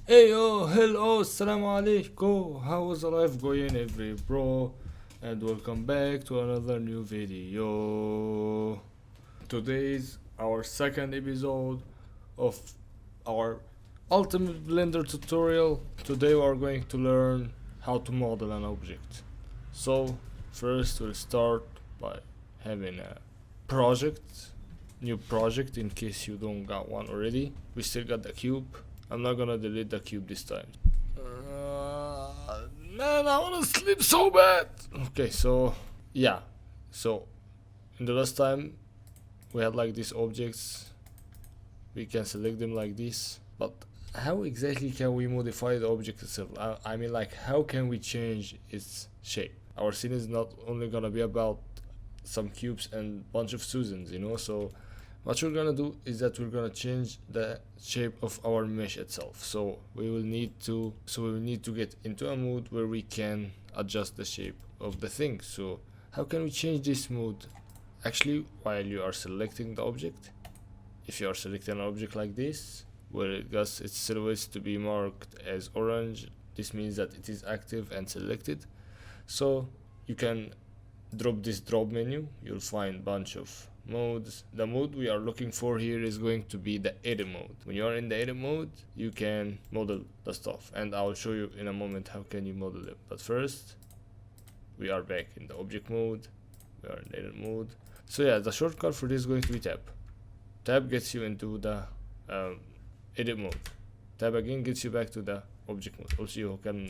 Hey yo, hello, assalamu alaikum. How is the life going, every bro? And welcome back to another new video. Today's our second episode of our Ultimate Blender tutorial. Today we are going to learn how to model an object. So first we'll start by having a project, new project in case you don't got one already. We still got the cube. I'm not gonna delete the cube this time. Man, I wanna sleep so bad. Okay, so yeah, so in the last time we had like these objects. We can select them like this, but how exactly can we modify the object itself? I mean, like, how can we change its shape? Our scene is not only gonna be about some cubes and bunch of Susans, so what we're gonna do is that we're gonna change the shape of our mesh itself. So we will need to get into a mode where we can adjust the shape of the thing. So how can we change this mode? Actually, while you are selecting the object, if you are selecting an object like this, where it gets its silhouettes to be marked as orange, this means that it is active and selected. So you can drop this drop menu. You'll find bunch of modes. The mode we are looking for here is going to be the edit mode. When you are in the edit mode, you can model the stuff, and I'll show you in a moment how can you model it. But first, we are back in the object mode. We are in edit mode. So yeah, the shortcut for this is going to be tab. Tab gets you into the edit mode. Tab again gets you back to the object mode. Also, you can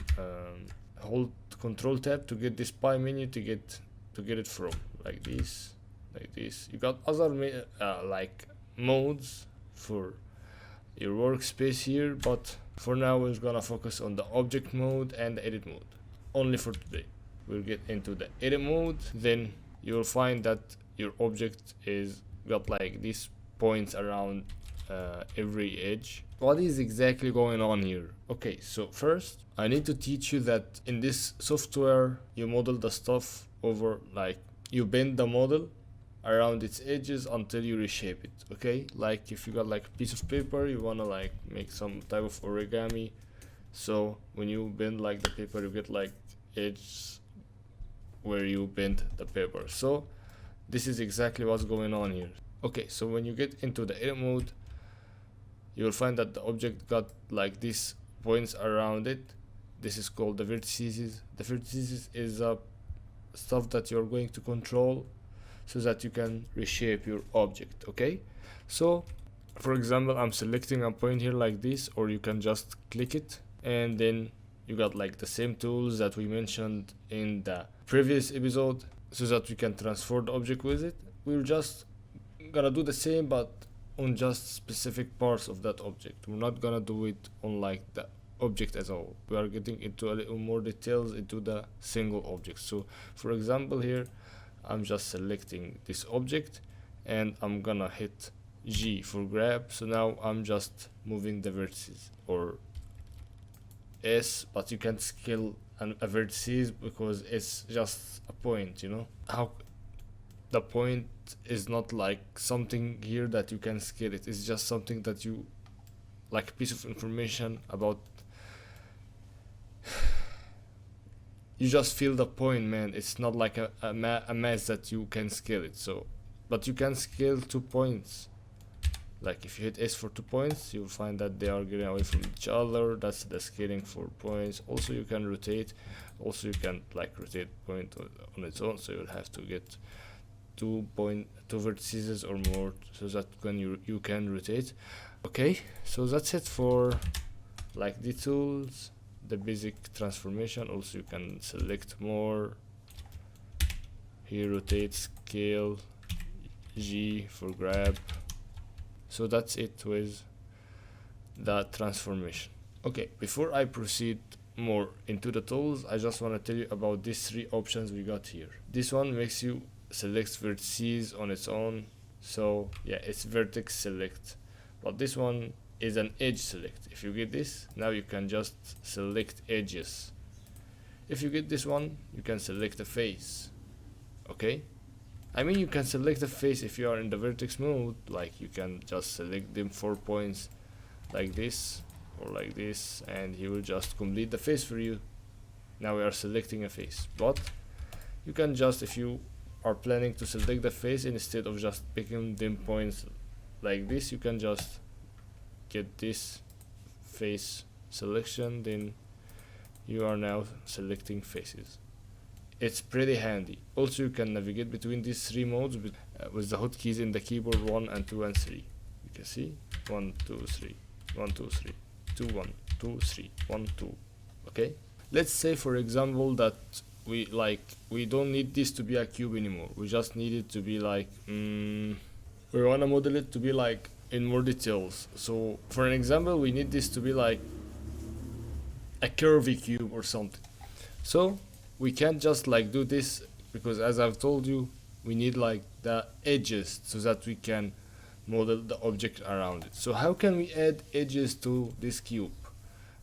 hold Control Tab to get this pie menu to get it from like this. You got other like modes for your workspace here, but for now we're gonna focus on the object mode and the edit mode only for today. We'll get into the edit mode, then you'll find that your object is got like these points around every edge. What is exactly going on here? Okay, so first I need to teach you that in this software you model the stuff over, like, you bend the model around its edges until you reshape it. Okay, like if you got like a piece of paper, you wanna like make some type of origami, so when you bend like the paper, you get like edges where you bend the paper. So this is exactly what's going on here. Okay, so when you get into the edit mode, you will find that the object got like these points around it. This is called the vertices. The vertices is stuff that you're going to control so that you can reshape your object. Okay, so for example, I'm selecting a point here like this, or you can just click it, and then you got like the same tools that we mentioned in the previous episode so that we can transfer the object with it. We're just gonna do the same, but on just specific parts of that object. We're not gonna do it on like the object as a whole. We are getting into a little more details into the single object. So for example, here I'm just selecting this object and I'm gonna hit G for grab. So now I'm just moving the vertices, or S, but you can't scale a vertices because it's just a point, how the point is not like something here that you can scale it. It's just something that you, like a piece of information about, you just feel the point, man. It's not like a mass that you can scale it. So but you can scale 2 points. Like if you hit S for 2 points, you'll find that they are getting away from each other. That's the scaling for points. Also you can rotate. Also you can like rotate point on its own, so you'll have to get 2 vertices or more so that when you can rotate. Okay, so that's it for like the tools, the basic transformation. Also you can select more here, rotate, scale, G for grab. So that's it with the transformation. Okay, before I proceed more into the tools, I just want to tell you about these 3 options we got here. This one makes you select vertices on its own, so yeah, it's vertex select. But this one is an edge select. If you get this, now you can just select edges. If you get this one, you can select a face. Okay, I mean, you can select the face if you are in the vertex mode. Like you can just select them 4 points like this, or like this, and he will just complete the face for you. Now we are selecting a face, but you can just, if you are planning to select the face, instead of just picking dim points like this, you can just get this face selection, then you are now selecting faces. It's pretty handy. Also, you can navigate between these three modes with the hotkeys in the keyboard 1 and 2 and 3. You can see 1 2 3 1 2 3 2 1 2 3 1 2. Okay, let's say for example that we don't need this to be a cube anymore. We just need it to be like we want to model it to be like in more details. So for an example, we need this to be like a curvy cube or something. So we can't just like do this, because as I've told you, we need like the edges so that we can model the object around it. So how can we add edges to this cube?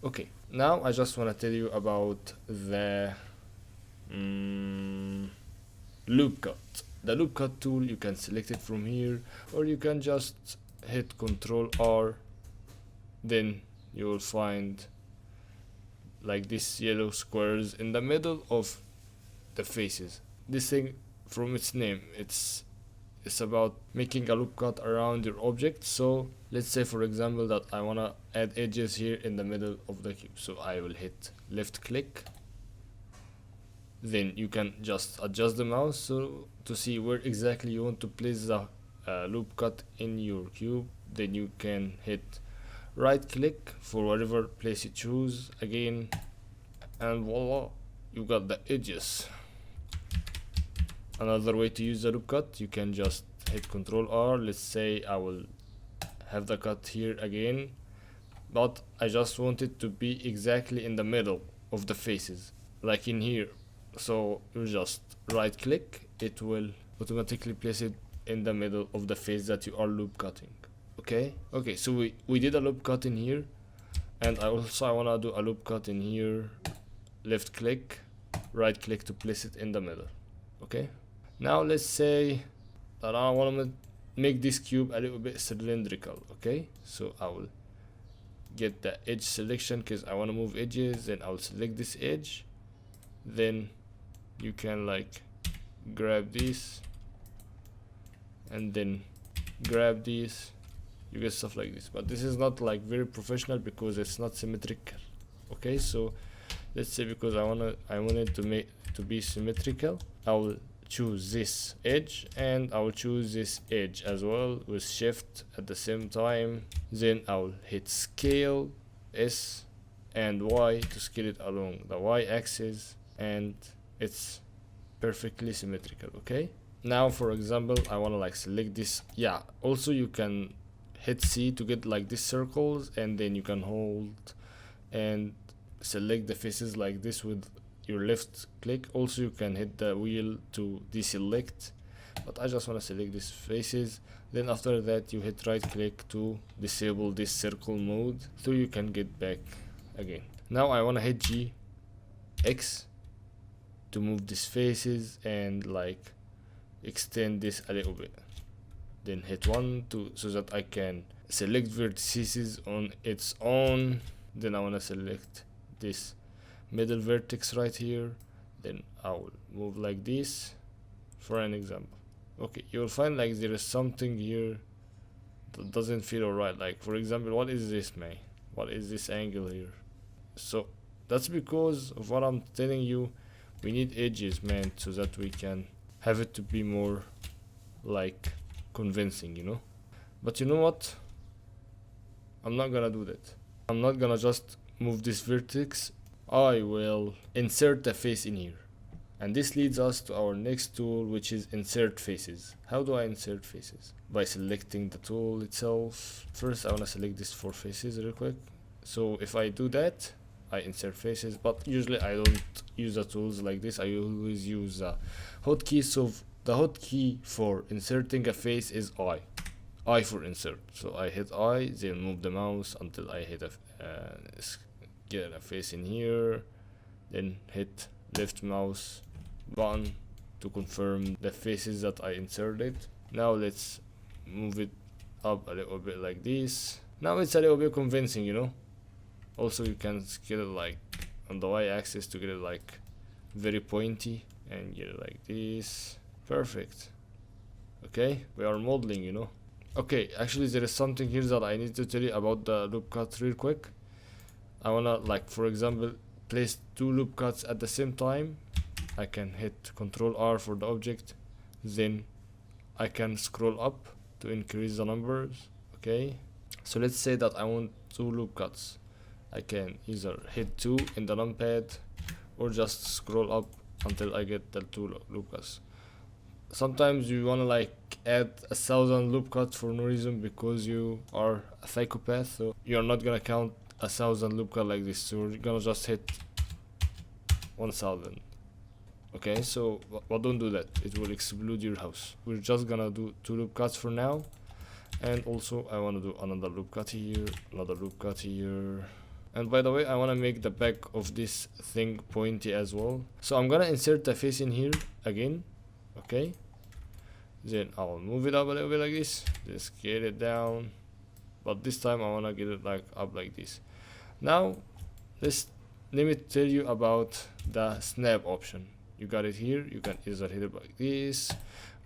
Okay, now I just want to tell you about the loop cut. The loop cut tool, you can select it from here, or you can just hit Ctrl R, then you will find like these yellow squares in the middle of the faces. This thing, from its name, it's about making a loop cut around your object. So let's say for example that I want to add edges here in the middle of the cube, so I will hit left click, then you can just adjust the mouse so to see where exactly you want to place the loop cut in your cube. Then you can hit right click for whatever place you choose again, and voila, you got the edges. Another way to use the loop cut, you can just hit Ctrl R. Let's say I will have the cut here again, but I just want it to be exactly in the middle of the faces, like in here. So you just right click, it will automatically place it in the middle of the face that you are loop cutting. Okay, so we did a loop cut in here, and I want to do a loop cut in here. Left click, right click to place it in the middle. Okay, now let's say that I want to make this cube a little bit cylindrical. Okay, so I will get the edge selection because I want to move edges, then I'll select this edge, then you can like grab this and then grab this. You get stuff like this, but this is not like very professional because it's not symmetrical. Okay, so let's say because I want it to be symmetrical, I will choose this edge and I will choose this edge as well with shift at the same time. Then I will hit scale S and Y to scale it along the Y axis, and it's perfectly symmetrical. Okay, now for example I want to like select this. Yeah, also you can hit C to get like these circles, and then you can hold and select the faces like this with your left click. Also you can hit the wheel to deselect, but I just want to select these faces. Then after that you hit right click to disable this circle mode so you can get back again. Now I want to hit G X to move these faces and like extend this a little bit, then hit 1 so that I can select vertices on its own. Then I want to select this middle vertex right here, then I will move like this for an example. Okay, you will find like there is something here that doesn't feel alright. Like for example, what is this, man? What is this angle here? So that's because of what I'm telling you. We need edges, man, so that we can have it to be more like convincing, you know. But you know what, I'm not gonna do that. I'm not gonna just move this vertex. I will insert the face in here, and this leads us to our next tool, which is insert faces. How do I insert faces? By selecting the tool itself. First I want to select these 4 faces real quick. So if I do that, I insert faces, but usually I don't use the tools like this. I always use the hotkey. So the hotkey for inserting a face is I for insert. So I hit I, then move the mouse until I hit get a face in here, then hit left mouse button to confirm the faces that I inserted. Now let's move it up a little bit like this. Now it's a little bit convincing, you know. Also you can get it like on the y-axis to get it like very pointy and get it like this. Perfect. Okay, we are modeling, you know. Okay, actually there is something here that I need to tell you about the loop cut real quick. I wanna, like, for example, place 2 loop cuts at the same time. I can hit Ctrl R for the object, then I can scroll up to increase the numbers. Okay, so let's say that I want 2 loop cuts. I can either hit 2 in the numpad or just scroll up until I get the 2 loop cuts. Sometimes you wanna like add 1,000 loop cuts for no reason because you are a psychopath, so you're not gonna count 1,000 loop cuts like this, so you're gonna just hit 1,000. Okay, so but don't do that, it will explode your house. We're just gonna do 2 loop cuts for now, and also I wanna do another loop cut here, another loop cut here. And by the way, I wanna make the back of this thing pointy as well, so I'm gonna insert the face in here again. Okay, then I'll move it up a little bit like this, just get it down, but this time I wanna get it like up like this. Now let me tell you about the snap option. You got it here. You can either hit it like this,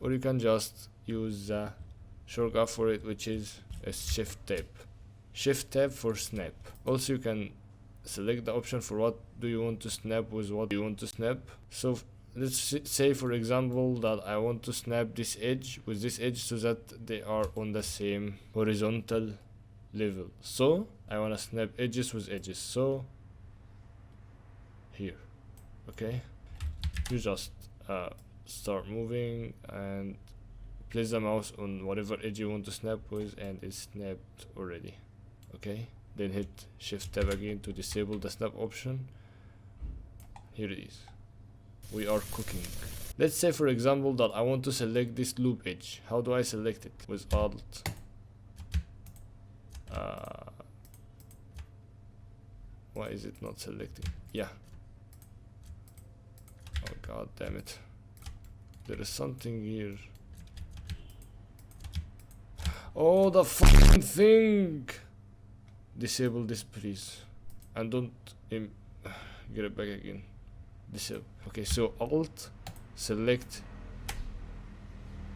or you can just use the shortcut for it, which is a shift tab. Shift tab for snap. Also you can select the option for what do you want to snap with what you want to snap. So let's say for example that I want to snap this edge with this edge so that they are on the same horizontal level. So I want to snap edges with edges, so here. Okay, you just start moving and place the mouse on whatever edge you want to snap with, and it's snapped already. Okay, then hit shift tab again to disable the snap option. Here it is. We are cooking. Let's say for example that I want to select this loop edge. How do I select it? With Alt. Why is it not selecting? Yeah. Oh god damn it. There is something here. Oh, the fucking thing! Disable this please. And don't get it back again. Disable. Okay, so Alt, select.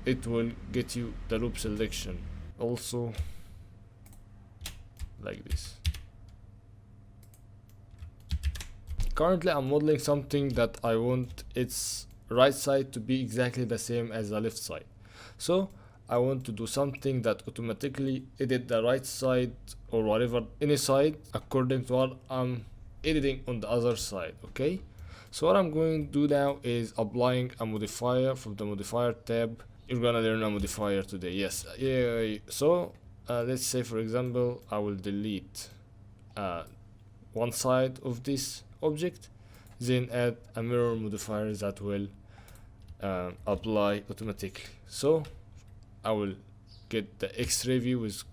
It will get you the loop selection. Also, like this. Currently I'm modeling something that I want its right side to be exactly the same as the left side. So I want to do something that automatically edit the right side or whatever, any side, according to what I'm editing on the other side. Okay, so what I'm going to do now is applying a modifier from the modifier tab. You're gonna learn a modifier today. Yes, yeah. So let's say for example I will delete one side of this object, then add a mirror modifier that will apply automatically. So I will get the X-ray view with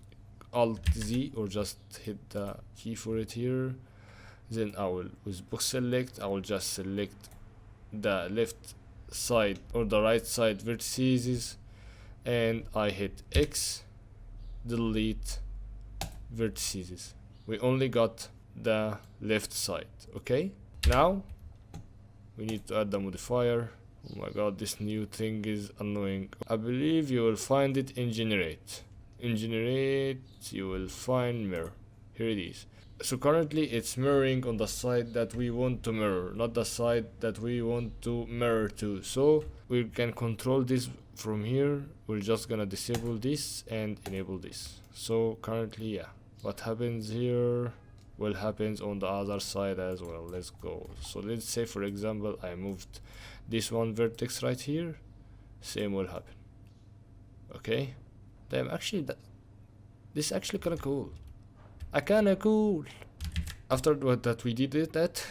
Alt Z, or just hit the key for it here. Then I will, with box select, I will just select the left side or the right side vertices, and I hit X, delete vertices. We only got the left side. Okay, now we need to add the modifier. Oh my god, this new thing is annoying. I believe you will find it in generate. In generate you will find mirror. Here it is. So currently it's mirroring on the side that we want to mirror, not the side that we want to mirror to. So we can control this from here. We're just gonna disable this and enable this. So currently, yeah, what happens here will happens on the other side as well. Let's go. So let's say for example I moved this one vertex right here, same will happen. Okay, damn, actually this is actually kinda cool. Kinda cool. After that we did that,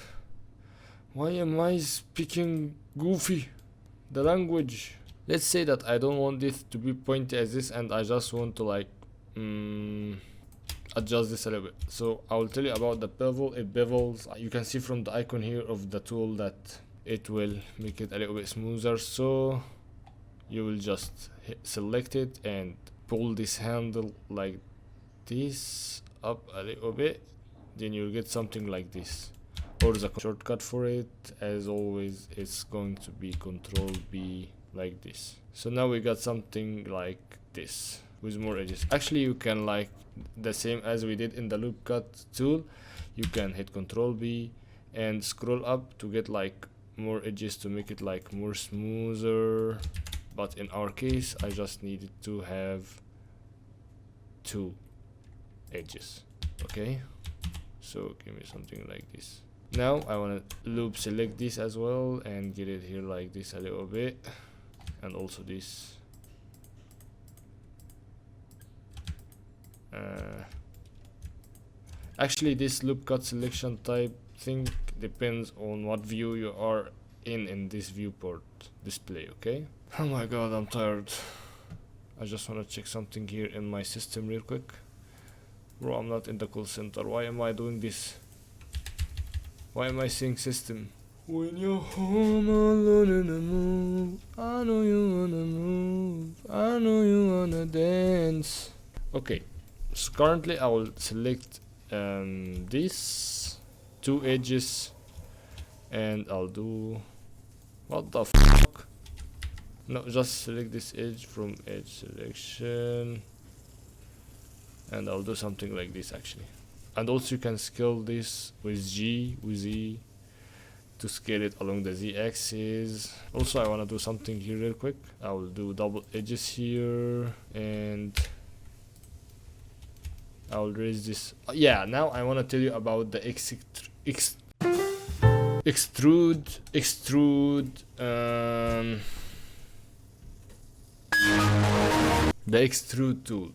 why am I speaking goofy? The language. Let's say that I don't want this to be pointy as this, and I just want to like adjust this a little bit. So I will tell you about the bevel. It bevels. You can see from the icon here of the tool that it will make it a little bit smoother. So you will just select it and pull this handle like this up a little bit, then you'll get something like this. Or the shortcut for it, as always, it's going to be Control B like this. So now we got something like this with more edges. Actually, you can, like the same as we did in the loop cut tool, you can hit Control B and scroll up to get like more edges to make it like more smoother. But in our case, I just needed to have 2 edges. Okay, so give me something like this. Now I want to loop select this as well and get it here like this a little bit, and also this. Actually, this loop cut selection type thing depends on what view you are in this viewport display. Okay. Oh my god, I'm tired. I just want to check something here in my system real quick. Bro, I'm not in the call center. Why am I doing this? Why am I saying system? When you're home alone in the mood, I know you wanna move, I know you wanna dance. Okay, so currently I will select these 2 edges, and I'll do, what the fuck? No, just select this edge from edge selection, and I'll do something like this actually. And also you can scale this with Z to scale it along the Z axis. Also I want to do something here real quick. I will do double edges here, and I will raise this. Yeah, now I want to tell you about the extrude the extrude tool.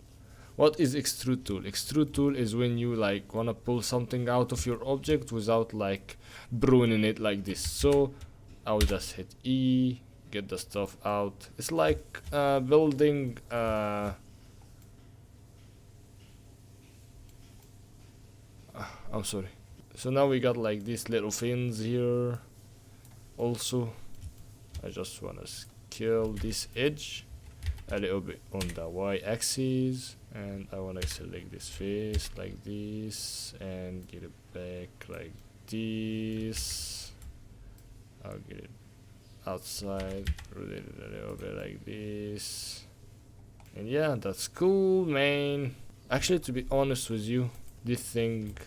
What is extrude tool? Extrude tool is when you like wanna pull something out of your object without like pruning it like this. So I'll just hit E, get the stuff out. It's like building I'm sorry. So now we got like these little fins here. Also, I just wanna scale this edge a little bit on the Y axis, and I want to select this face like this and get it back like this. I'll get it outside, rotate it a little bit like this, and yeah, that's cool, man. Actually, to be honest with you, this thing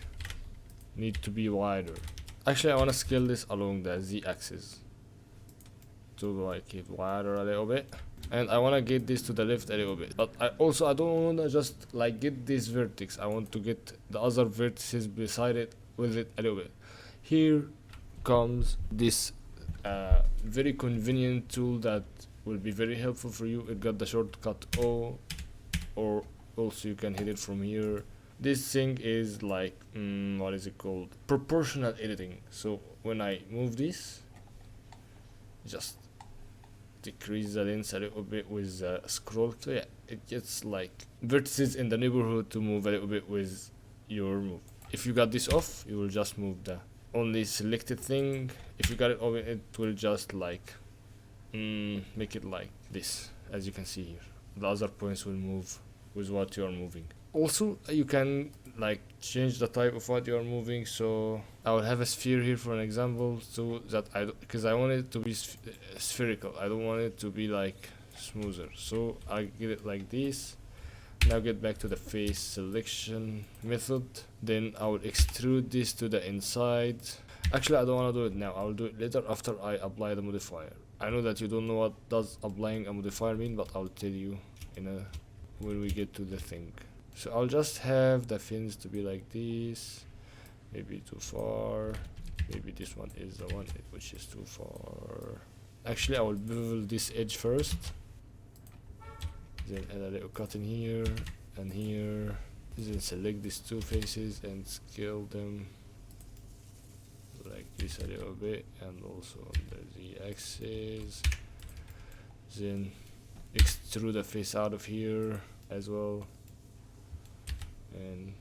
needs to be wider. Actually, I want to scale this along the Z axis to like it wider a little bit. And I want to get this to the left a little bit, but I don't want to just like get this vertex. I want to get the other vertices beside it with it a little bit. Here comes this very convenient tool that will be very helpful for you. It got the shortcut O, or also you can hit it from here. This thing is like what is it called? Proportional editing. So when I move this, just decrease the length a little bit with scroll. So yeah, it gets like vertices in the neighborhood to move a little bit with your move. If you got this off, you will just move the only selected thing. If you got it open, it will just like make it like this, as you can see here. The other points will move with what you are moving. Also, you can like change the type of what you are moving. So I will have a sphere here for an example, so that because I want it to be spherical. I don't want it to be like smoother. So I get it like this. Now get back to the face selection method. Then I will extrude this to the inside. Actually, I don't want to do it now. I will do it later after I apply the modifier. I know that you don't know what does applying a modifier mean, but I'll tell you when we get to the thing. So I'll just have the fins to be like this. Maybe too far. Maybe this one is the one which is too far. Actually, I will bevel this edge first. Then add a little cut in here and here. Then select these two faces and scale them like this a little bit, and also on the Z axis. Then extrude the face out of here as well. And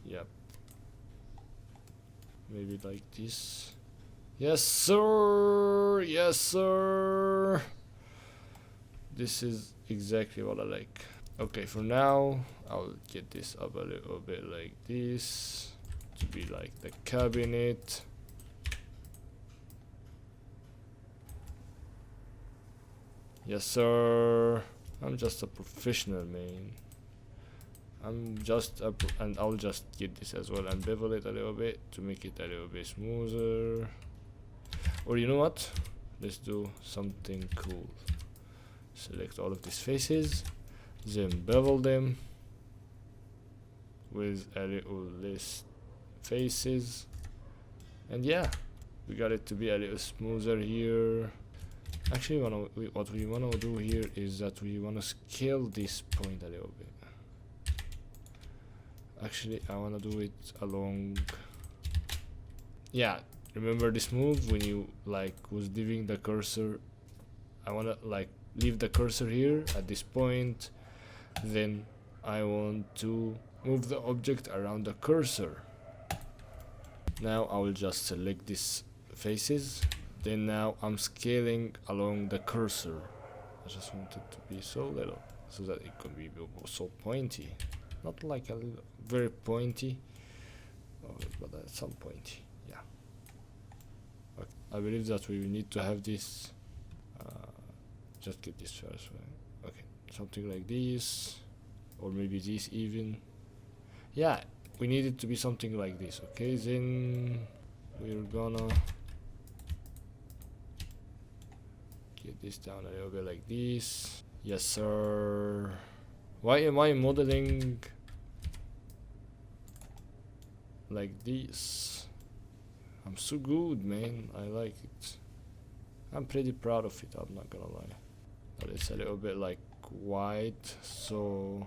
yep, maybe like this. Yes sir, yes sir. This is exactly what I like. Okay, for now I'll get this up a little bit like this to be like the cabinet. Yes sir, I'm just a professional, man. And I'll just get this as well and bevel it a little bit to make it a little bit smoother. Or you know what, let's do something cool. Select all of these faces, then bevel them with a little less faces, and yeah, we got it to be a little smoother here. Actually, what we wanna do here is that we wanna scale this point a little bit. Actually, I wanna do it along. Yeah, remember this move when you like was leaving the cursor? I wanna like leave the cursor here at this point, then I want to move the object around the cursor. Now I will just select these faces, then now I'm scaling along the cursor. I just want it to be so little so that it can be so pointy, not like a little, very pointy, but at some pointy. Yeah, okay. I believe that we need to have this. Just get this first, right? Okay, something like this, or maybe this even. Yeah, we need it to be something like this. Okay, then we're gonna get this down a little bit like this. Yes sir. Why am I modeling like this? I'm so good, man. I like it. I'm pretty proud of it, I'm not gonna lie. But it's a little bit like white, so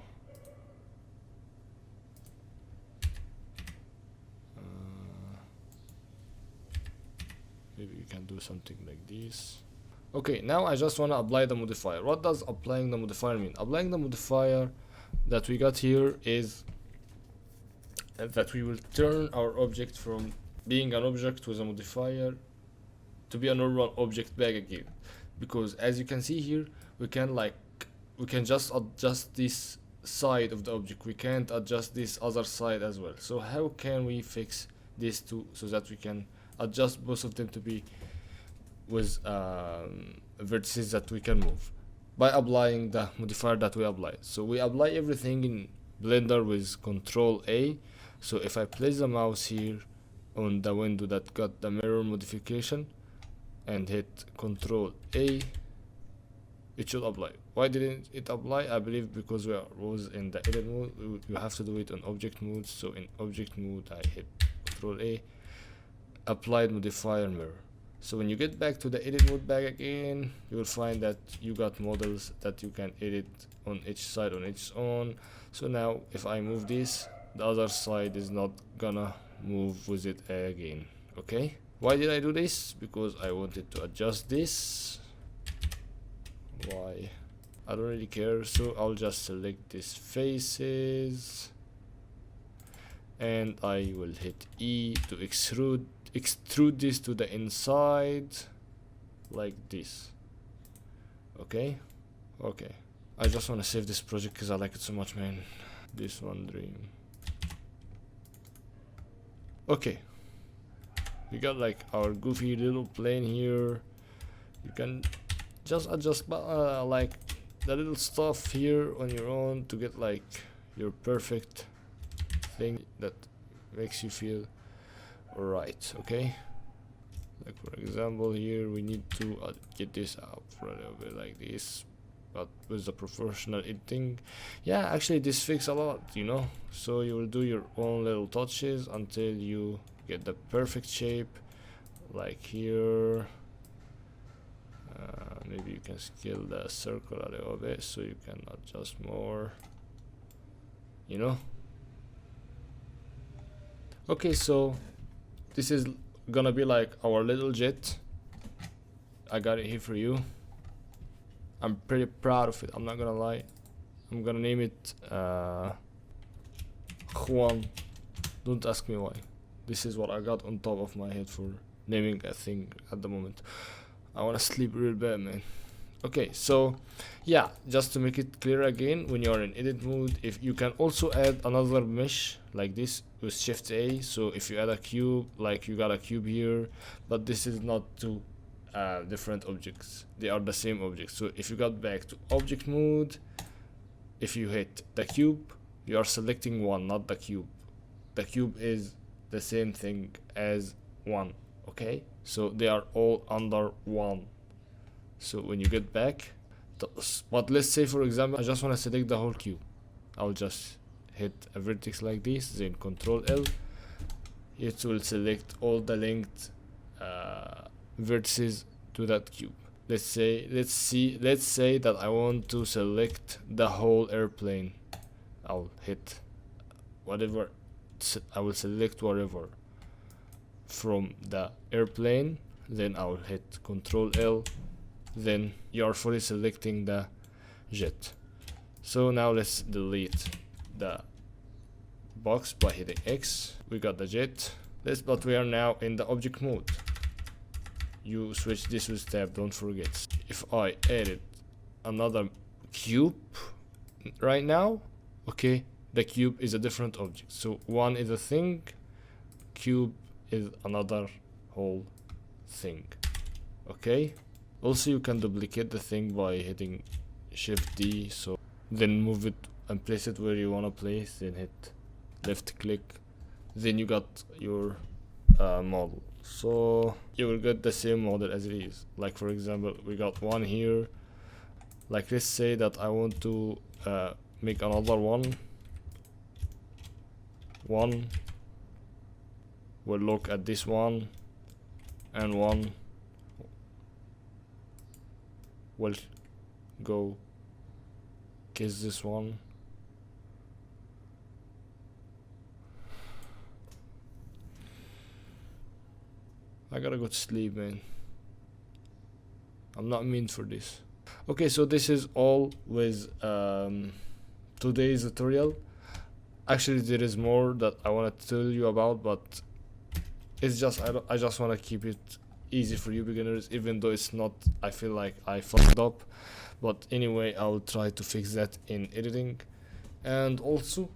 maybe you can do something like this. Okay, now I just want to apply the modifier. What does applying the modifier mean? Applying the modifier that we got here is that we will turn our object from being an object with a modifier to be a normal object back again. Because as you can see here, we can just adjust this side of the object. We can't adjust this other side as well. So how can we fix this too, so that we can adjust both of them to be with vertices that we can move by applying the modifier that we applied. So we apply everything in Blender with Control A. So if I place the mouse here on the window that got the mirror modification and hit Control A, it should apply. Why didn't it apply? I believe because we was in the edit mode. You have to do it on object mode. So in object mode I hit Control A, applied modifier mirror. So when you get back to the edit mode back again, you will find that you got models that you can edit on each side on its own. So now if I move this, the other side is not gonna move with it again. Okay, why did I do this? Because I wanted to adjust this. Why? I don't really care. So I'll just select these faces and I will hit E to extrude this to the inside like this. Okay, I just want to save this project because I like it so much, man. This one dream. Okay, we got like our goofy little plane here. You can just adjust like the little stuff here on your own to get like your perfect thing that makes you feel right. Okay, like for example here we need to get this out for a little bit like this, but with the professional editing. Yeah, actually this fixes a lot, you know. So you will do your own little touches until you get the perfect shape, like here. Maybe you can scale the circle a little bit so you can adjust more, you know. Okay, so this is gonna be like our little jet. I got it here for you. I'm pretty proud of it, I'm not gonna lie. I'm gonna name it Juan. Don't ask me why. This is what I got on top of my head for naming a thing at the moment. I wanna sleep real bad, man. Okay, so yeah, just to make it clear again, when you're in edit mode, if you can also add another mesh like this with shift A. So if you add a cube, like you got a cube here, but this is not two different objects, they are the same object. So if you got back to object mode, if you hit the cube, you are selecting one, not the cube. The cube is the same thing as one. Okay, so they are all under one. So when you get back, but let's say for example I just want to select the whole cube, I'll just hit a vertex like this, then Control L. It will select all the linked vertices to that cube. Let's say that I want to select the whole airplane. I'll hit whatever, I will select whatever from the airplane, then I'll hit Control L, then you are fully selecting the jet. So now let's delete the box by hitting X. We got the jet. But we are now in the object mode. You switch this with tab, don't forget. If I edit another cube right now, okay, the cube is a different object. So one is a thing, cube is another whole thing. Okay, also you can duplicate the thing by hitting Shift D, so then move it and place it where you want to place, then hit left click, then you got your model. So you will get the same model as it is. Like for example, we got one here. Like let's say that I want to make another one. We'll look at this one, and one will go kiss this one. I gotta go to sleep, man. I'm not meant for this. Okay, so this is all with today's tutorial. Actually, there is more that I want to tell you about, but it's just I just want to keep it easy for you beginners, even though it's not. I feel like I fucked up, but anyway, I'll try to fix that in editing. And also,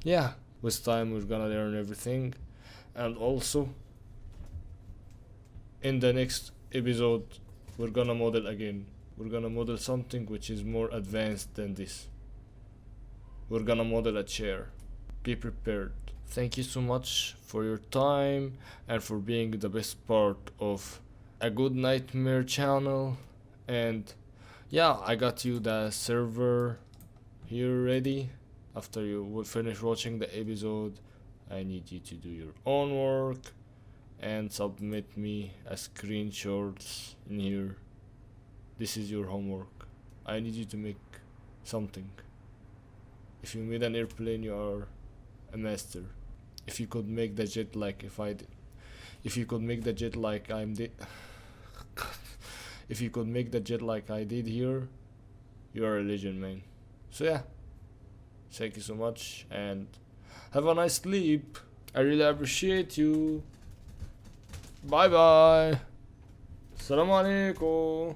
yeah, with time we're gonna learn everything. And also, in the next episode, we're gonna model again. We're gonna model something which is more advanced than this. We're gonna model a chair. Be prepared. Thank you so much for your time and for being the best part of a Good Nightmare channel. And yeah, I got you the server here ready. After you will finish watching the episode, I need you to do your own work and submit me a screenshot in here. This is your homework. I need you to make something. If you made an airplane, you are a master. If you could make the jet like if you could make the jet like I did here, you are a legend, man. So yeah, thank you so much and have a nice sleep. I really appreciate you. Bye bye. Assalamu alaikum.